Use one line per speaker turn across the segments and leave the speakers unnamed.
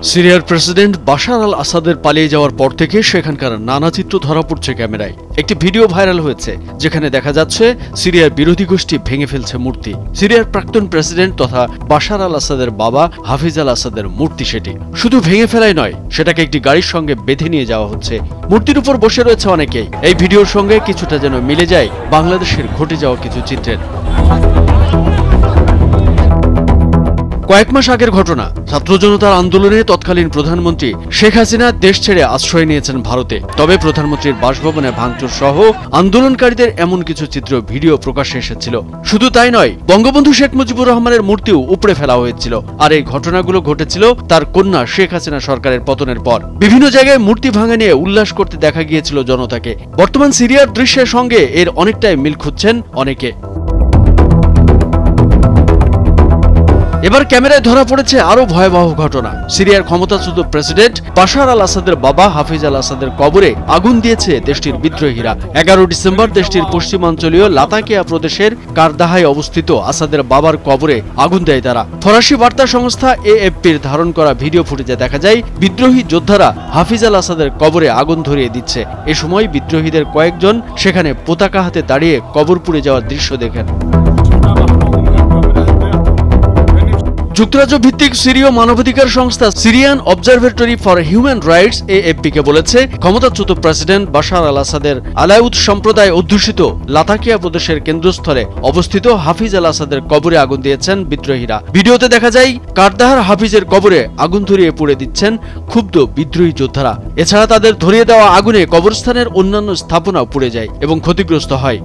সিরিয়ার president Bashar আল আসাদের পালিয়ে যাওয়ার পর থেকে সেখানকার নানা চিত্র ধরা পড়ছে ক্যামেরায়। একটি ভিডিও ভাইরাল হয়েছে যেখানে দেখা যাচ্ছে সিরিয়ার বিরোধী গোষ্ঠী ভেঙে ফেলছে মূর্তি। সিরিয়ার প্রাক্তন প্রেসিডেন্ট তথা বাশার আল আসাদের বাবা হাফিজ আল আসাদের মূর্তি। সেটি শুধু ভেঙে ফেলাই নয়, সেটাকে একটি গাড়ির সঙ্গে বেঁধে নিয়ে যাওয়া হচ্ছে। মূর্তির উপর বসে রয়েছে অনেকেই। এই ভিডিওর সঙ্গে কিছুটা যেন মিলে যায় বাংলাদেশের ঘটে যাওয়া কিছু চিত্রের। কয়েক মাস আগের ঘটনা, ছাত্র জনতার আন্দোলনে তৎকালীন প্রধানমন্ত্রী শেখ হাসিনা দেশ ছেড়ে আশ্রয় নিয়েছেন ভারতে। তবে প্রধানমন্ত্রীর বাসভবনে ভাঙচুর সহ আন্দোলনকারীদের এমন কিছু চিত্র ভিডিও প্রকাশ্যে এসেছিল। শুধু তাই নয়, বঙ্গবন্ধু শেখ মুজিবুর রহমানের মূর্তিও উপড়ে ফেলা হয়েছিল। আর এই ঘটনাগুলো ঘটেছিল তার কন্যা শেখ হাসিনা সরকারের পতনের পর। বিভিন্ন জায়গায় মূর্তি ভাঙা নিয়ে উল্লাস করতে দেখা গিয়েছিল জনতাকে। বর্তমান সিরিয়ার দৃশ্যের সঙ্গে এর অনেকটাই মিল খুঁজছেন অনেকে। এবার ক্যামেরায় ধরা পড়েছে আরো ভয়াবহ ঘটনা। সিরিয়ার ক্ষমতাচ্যুত প্রেসিডেন্ট বাশার আল আসাদের বাবা হাফিজ আল আসাদের কবরে আগুন দিয়েছে দেশটির বিদ্রোহীরা। 11 ডিসেম্বর দেশটির পশ্চিমাঞ্চলীয় লাতাকিয়া প্রদেশের কারদাহায় অবস্থিত আসাদের বাবার কবরে আগুন দেয় তারা। ফরাসি বার্তা সংস্থা AFP'র ধারণ করা ভিডিও ফুটেজে দেখা যায় বিদ্রোহী যোদ্ধারা হাফিজ আল আসাদের কবরে আগুন ধরিয়ে দিচ্ছে। এ সময় বিদ্রোহীদের কয়েকজন সেখানে পতাকা হাতে দাঁড়িয়ে কবর পুড়ে যাওয়ার দৃশ্য দেখেন। যুক্তরাজ্য ভিত্তিক সিরীয় মানবাধিকার সংস্থা Syrian Observatory for Human Rights AFP-কে বলেছে, ক্ষমতাচ্যুত প্রেসিডেন্ট বাশার আল আসাদের আলাউদ সম্প্রদায় অধ্যুষিত লাতাকিয়া প্রদেশের কেন্দ্রস্থলে অবস্থিত হাফিজ আল আসাদের কবরে আগুন দিয়েছেন বিদ্রোহীরা। ভিডিওতে দেখা যায় কারদাহার হাফিজের কবরে আগুন ধরিয়ে পুড়ে দিচ্ছেন ক্ষুব্ধ বিদ্রোহী যোদ্ধারা। এছাড়া তাদের ধরিয়ে দেওয়া আগুনে কবরস্থানের অন্যান্য স্থাপনাও পুড়ে যায় এবং ক্ষতিগ্রস্ত হয়।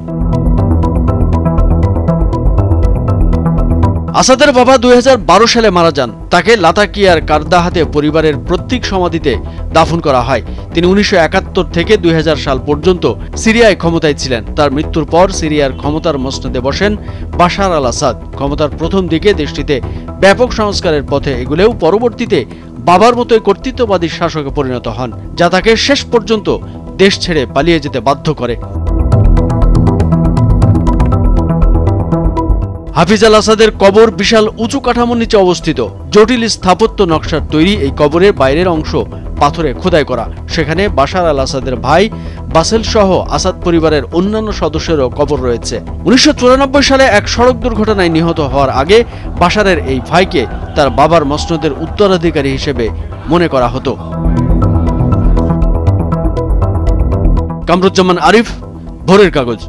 আসাদের বাবা 2012 সালে মারা যান। তাকে লাতাকিয়ার কারদাহাতে পরিবারের প্রত্যেক সমাধিতে দাফন করা হয়। তিনি 1971 থেকে 2000 সাল পর্যন্ত সিরিয়ায় ক্ষমতায় ছিলেন। তার মৃত্যুর পর সিরিয়ার ক্ষমতার মসনদে বসেন বাশার আল আসাদ। ক্ষমতার প্রথম দিকে দেশটিতে ব্যাপক সংস্কারের পথে এগুলেও পরবর্তীতে বাবার মতোই কর্তৃত্ববাদী শাসকে পরিণত হন, যা তাকে শেষ পর্যন্ত দেশ ছেড়ে পালিয়ে যেতে বাধ্য করে। হাফিজ আল আসাদের কবর বিশাল উঁচু কাঠামোর নিচে অবস্থিত। জটিল স্থাপত্য নকশার তৈরি এই কবরের বাইরের অংশ পাথরে খোদাই করা। সেখানে বাশার আল আসাদের ভাই বাসেল সহ আসাদ পরিবারের অন্যান্য সদস্যেরও কবর রয়েছে। 1994 সালে এক সড়ক দুর্ঘটনায় নিহত হওয়ার আগে বাশারের এই ভাইকে তার বাবার মসনদের উত্তরাধিকারী হিসেবে মনে করা হতো। কামরুজ্জামান আরিফ, ভোরের কাগজ।